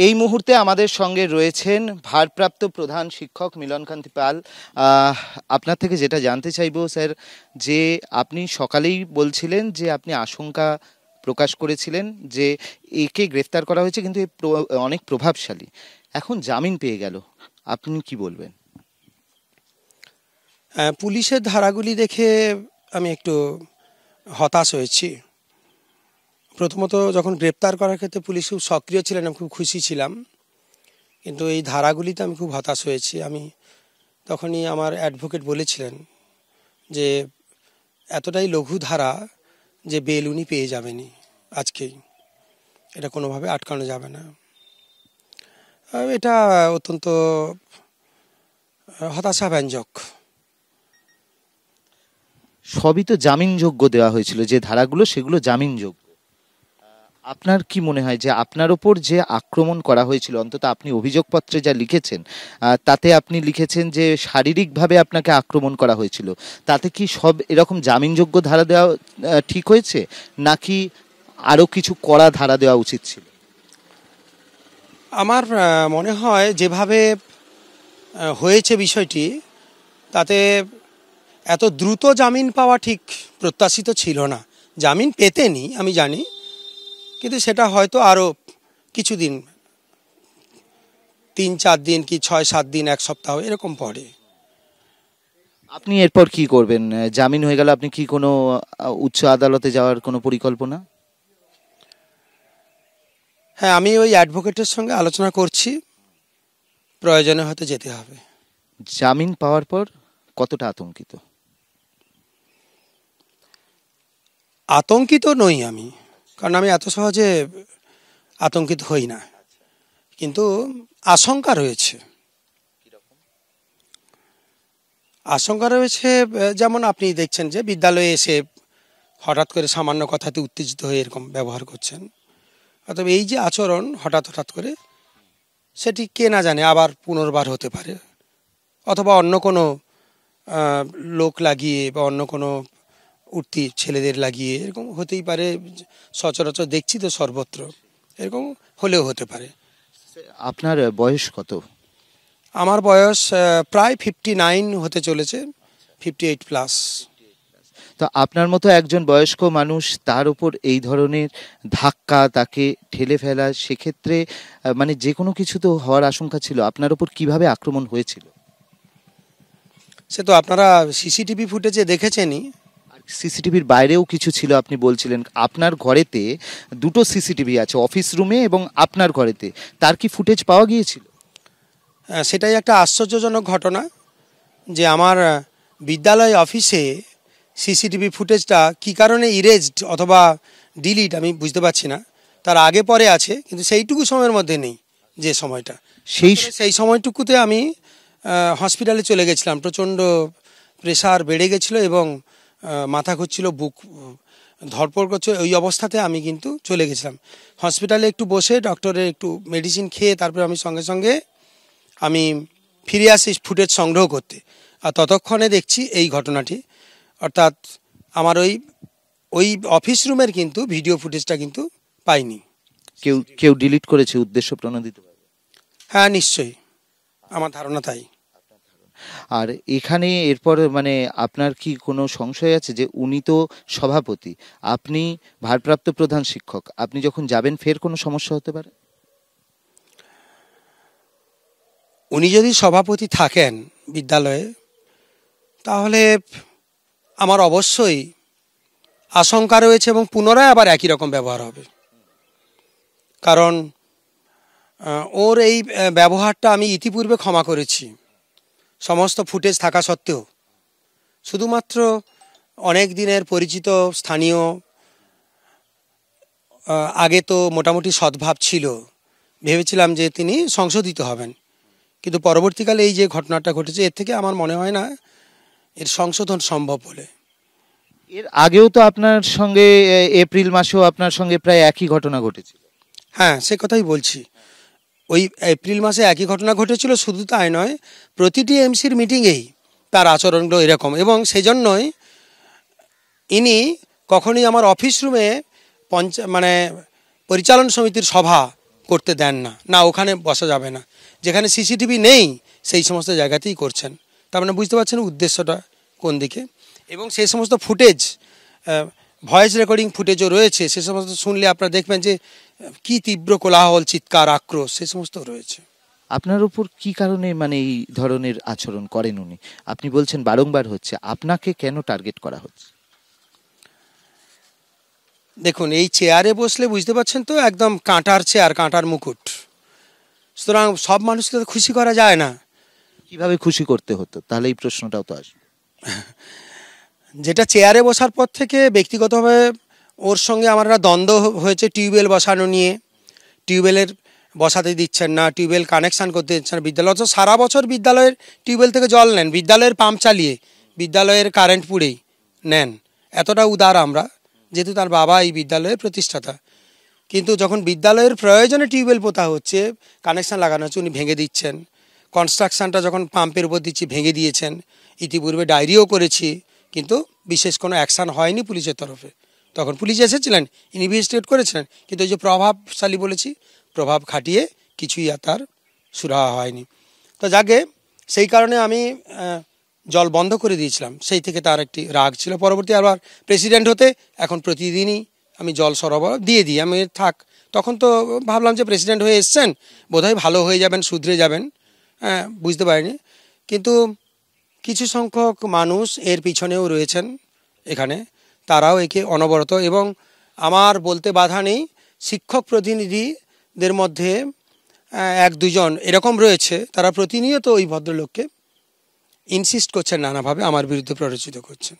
এই মুহূর্তে আমাদের সঙ্গে রয়েছেন ভারপ্রাপ্ত প্রধান শিক্ষক মিলনকান্তি পাল। আপনার থেকে যেটা জানতে চাইবো স্যার, যে আপনি সকালেই বলছিলেন যে আপনি আশঙ্কা প্রকাশ করেছিলেন যে একে গ্রেফতার করা হয়েছে, কিন্তু অনেক প্রভাবশালী, এখন জামিন পেয়ে গেল, আপনি কি বলবেন? পুলিশের ধারাগুলি দেখে আমি একটু হতাশ হয়েছি। প্রথমত যখন গ্রেপ্তার করার ক্ষেত্রে পুলিশ খুব সক্রিয় ছিলেন, আমি খুব খুশি ছিলাম, কিন্তু এই ধারাগুলিতে আমি খুব হতাশ হয়েছি। আমি তখনই আমার অ্যাডভোকেট বলেছিলেন যে এতটাই লঘু ধারা যে বেল উনি পেয়ে যাবেনি আজকেই, এটা কোনোভাবে আটকানো যাবে না। এটা অত্যন্ত হতাশাব্যঞ্জক। সবই তো জামিনযোগ্য দেওয়া হয়েছিল, যে ধারাগুলো সেগুলো জামিনযোগ্য। আপনার কি মনে হয় যে আপনার ওপর যে আক্রমণ করা হয়েছিল, অন্তত আপনি অভিযোগপত্রে যা লিখেছেন তাতে আপনি লিখেছেন যে শারীরিকভাবে আপনাকে আক্রমণ করা হয়েছিল, তাতে কি সব এরকম জামিনযোগ্য ধারা দেওয়া ঠিক হয়েছে, নাকি আরও কিছু কড়া ধারা দেওয়া উচিত ছিল? আমার মনে হয় যেভাবে হয়েছে বিষয়টি, তাতে এত দ্রুত জামিন পাওয়া ঠিক প্রত্যাশিত ছিল না। জামিন পেতেনি আমি জানি, কিন্তু সেটা হয়তো আরও কিছুদিন, 3-4 দিন কি 6-7 দিন, 1 সপ্তাহ এরকম পরে। আপনি এরপর কি করবেন? জামিন হয়ে গেল, আপনি কি কোনো উচ্চ আদালতে যাওয়ার কোনো পরিকল্পনা? হ্যাঁ, আমি ওই অ্যাডভোকেটের সঙ্গে আলোচনা করছি, প্রয়োজনে হয়তো যেতে হবে। জামিন পাওয়ার পর কতটা আতঙ্কিত? আতঙ্কিত নই আমি, কারণ আমি এত সহজে আতঙ্কিত হই না, কিন্তু আশঙ্কা রয়েছে। আশঙ্কা রয়েছে, যেমন আপনি দেখছেন যে বিদ্যালয়ে এসে হঠাৎ করে সামান্য কথাতে উত্তেজিত হয়ে এরকম ব্যবহার করছেন, অথবা এই যে আচরণ হঠাৎ করে, সেটি কে না জানে আবার পুনর্বার হতে পারে, অথবা অন্য কোনো লোক লাগিয়ে বা অন্য কোনো উঠতি ছেলেদের লাগিয়ে এরকম হতেই পারে। সচরাচর দেখছি তো সর্বত্র, এরকম হলেও হতে পারে। আপনার বয়স কত? আমার বয়স প্রায় 59 হতে চলেছে, 58+। তো আপনার মতো একজন বয়স্ক মানুষ, তার উপর এই ধরনের ধাক্কা, তাকে ঠেলে ফেলা, সেক্ষেত্রে মানে যে কোনো কিছু তো হওয়ার আশঙ্কা ছিল। আপনার উপর কিভাবে আক্রমণ হয়েছিল? সে তো আপনারা সিসিটিভি ফুটেজে দেখেছেনই। সিসিটিভির বাইরেও কিছু ছিল আপনি বলছিলেন। আপনার ঘরেতে দুটো সিসিটিভি আছে, অফিস রুমে এবং আপনার ঘরেতে, তার কি ফুটেজ পাওয়া গিয়েছিল? সেটাই একটা আশ্চর্যজনক ঘটনা যে আমার বিদ্যালয় অফিসে সিসিটিভি ফুটেজটা কী কারণে ইরেজড অথবা ডিলিট আমি বুঝতে পারছি না, তার আগে পরে আছে, কিন্তু সেইটুকু সময়ের মধ্যে নেই। যে সময়টা, সেই সময়টুকুতে আমি হসপিটালে চলে গেছিলাম। প্রচণ্ড প্রেশার বেড়ে গেছিলো এবং মাথা ঘুরছিল, বুক ধড়পড় করছে, ওই অবস্থাতে আমি কিন্তু চলে গেছিলাম হসপিটালে। একটু বসে ডক্টরের একটু মেডিসিন খেয়ে তারপরে আমি সঙ্গে সঙ্গে আমি ফিরে আসি ফুটেজ সংগ্রহ করতে। আর ততক্ষণে দেখছি এই ঘটনাটি, অর্থাৎ আমার ওই অফিস রুমের কিন্তু ভিডিও ফুটেজটা কিন্তু পাইনি। কেউ ডিলিট করেছে উদ্দেশ্য প্রণোদিত? হ্যাঁ, নিশ্চয়ই, আমার ধারণা তাই। আর এখানে এরপর মানে আপনার কি কোনো সংশয় আছে যে উনি তো সভাপতি, আপনি ভারপ্রাপ্ত প্রধান শিক্ষক, আপনি যখন যাবেন ফের কোনো সমস্যা হতে পারে? উনি যদি সভাপতি থাকেন বিদ্যালয়ে, তাহলে আমার অবশ্যই আশঙ্কা রয়েছে এবং পুনরায় আবার একই রকম ব্যবহার হবে। কারণ ওর এই ব্যবহারটা আমি ইতিপূর্বে ক্ষমা করেছি, সমস্ত ফুটেজ থাকা সত্ত্বেও। শুধুমাত্র অনেক দিনের পরিচিত স্থানীয়, আগে তো মোটামুটি সদ্ভাব ছিল, ভেবেছিলাম যে তিনি সংশোধিত হবেন, কিন্তু পরবর্তীকালে এই যে ঘটনাটা ঘটেছে, এর থেকে আমার মনে হয় না এর সংশোধন সম্ভব বলে। এর আগেও তো আপনার সঙ্গে এপ্রিল মাসেও আপনার সঙ্গে প্রায় একই ঘটনা ঘটেছিল। হ্যাঁ, সে কথাই বলছি, ওই এপ্রিল মাসে একই ঘটনা ঘটেছিল। শুধু তাই নয়, প্রতিটি এমসির মিটিংয়েই তার আচরণগুলো এরকম, এবং সেই জন্যই ইনি কখনই আমার অফিস রুমে পরিচালন সমিতির সভা করতে দেন না, না ওখানে বসা যাবে না, যেখানে সিসিটিভি নেই সেই সমস্ত জায়গাতেই করছেন। তার মানে বুঝতে পারছেন উদ্দেশ্যটা কোন দিকে। এবং সেই সমস্ত ফুটেজ, ভয়েস রেকর্ডিং ফুটেজও রয়েছে, সে সমস্ত শুনলে আপনারা দেখবেন যে কি তীব্র কোলাহল, চিৎকার, আক্রোশ সে সমস্ত রয়েছে। আপনার উপর কি কারণে মানে এই ধরনের আচরণ করেন উনি? আপনি বলছেন বারংবার হচ্ছে, আপনাকে কেন টার্গেট করা হচ্ছে? দেখুন, এই চেয়ারে বসলে বুঝতে পারছেন তো, একদম কাঁটার চেয়ার, কাঁটার মুকুট, সুতরাং সব মানুষকে তো খুশি করা যায় না। কিভাবে খুশি করতে হতো তাহলে এই প্রশ্নটাও তো আসবে। যেটা চেয়ারে বসার পর থেকে ব্যক্তিগতভাবে ওর সঙ্গে আমার একটা দ্বন্দ্ব হয়েছে টিউবওয়েল বসানো নিয়ে। টিউবওয়েলের বসাতে দিচ্ছেন না, টিউবওয়েল কানেকশান করতে দিচ্ছেন না। বিদ্যালয় তো সারা বছর বিদ্যালয়ের টিউবওয়েল থেকে জল নেন, বিদ্যালয়ের পাম্প চালিয়ে, বিদ্যালয়ের কারেন্ট পুড়েই নেন। এতটা উদার আমরা, যেহেতু তার বাবা এই বিদ্যালয়ের প্রতিষ্ঠাতা। কিন্তু যখন বিদ্যালয়ের প্রয়োজনে টিউবওয়েল পোতা হচ্ছে, কানেকশান লাগানো হচ্ছে, উনি ভেঙে দিচ্ছেন। কনস্ট্রাকশানটা যখন পাম্পের উপর দিচ্ছি ভেঙে দিয়েছেন। ইতিপূর্বে ডায়েরিও করেছি, কিন্তু বিশেষ কোনো অ্যাকশান হয়নি পুলিশের তরফে। তখন পুলিশ এসেছিলেন, ইনভেস্টিগেট করেছিলেন, কিন্তু ওই যে প্রভাবশালী বলেছি, প্রভাব খাটিয়ে কিছুই আর তার সুরাহা হয়নি। তো যাকে সেই কারণে আমি জল বন্ধ করে দিয়েছিলাম। সেই থেকে তার একটি রাগ ছিল। পরবর্তী আবার প্রেসিডেন্ট হতে এখন প্রতিদিনই আমি জল সরবরাহ দিয়ে দিই। আমি থাক, তখন তো ভাবলাম যে প্রেসিডেন্ট হয়ে এসছেন, বোধহয় ভালো হয়ে যাবেন, শুধরে যাবেন। বুঝতে পারিনি, কিন্তু কিছু সংখ্যক মানুষ এর পিছনেও রয়েছেন এখানে, তারাও একে অনবরত, এবং আমার বলতে বাধা নেই, শিক্ষক প্রতিনিধিদের মধ্যে এক দুজন এরকম রয়েছে, তারা প্রতিনিয়ত ওই ভদ্রলোককে ইনসিস্ট করছেন, নানাভাবে আমার বিরুদ্ধে প্ররোচিত করছেন।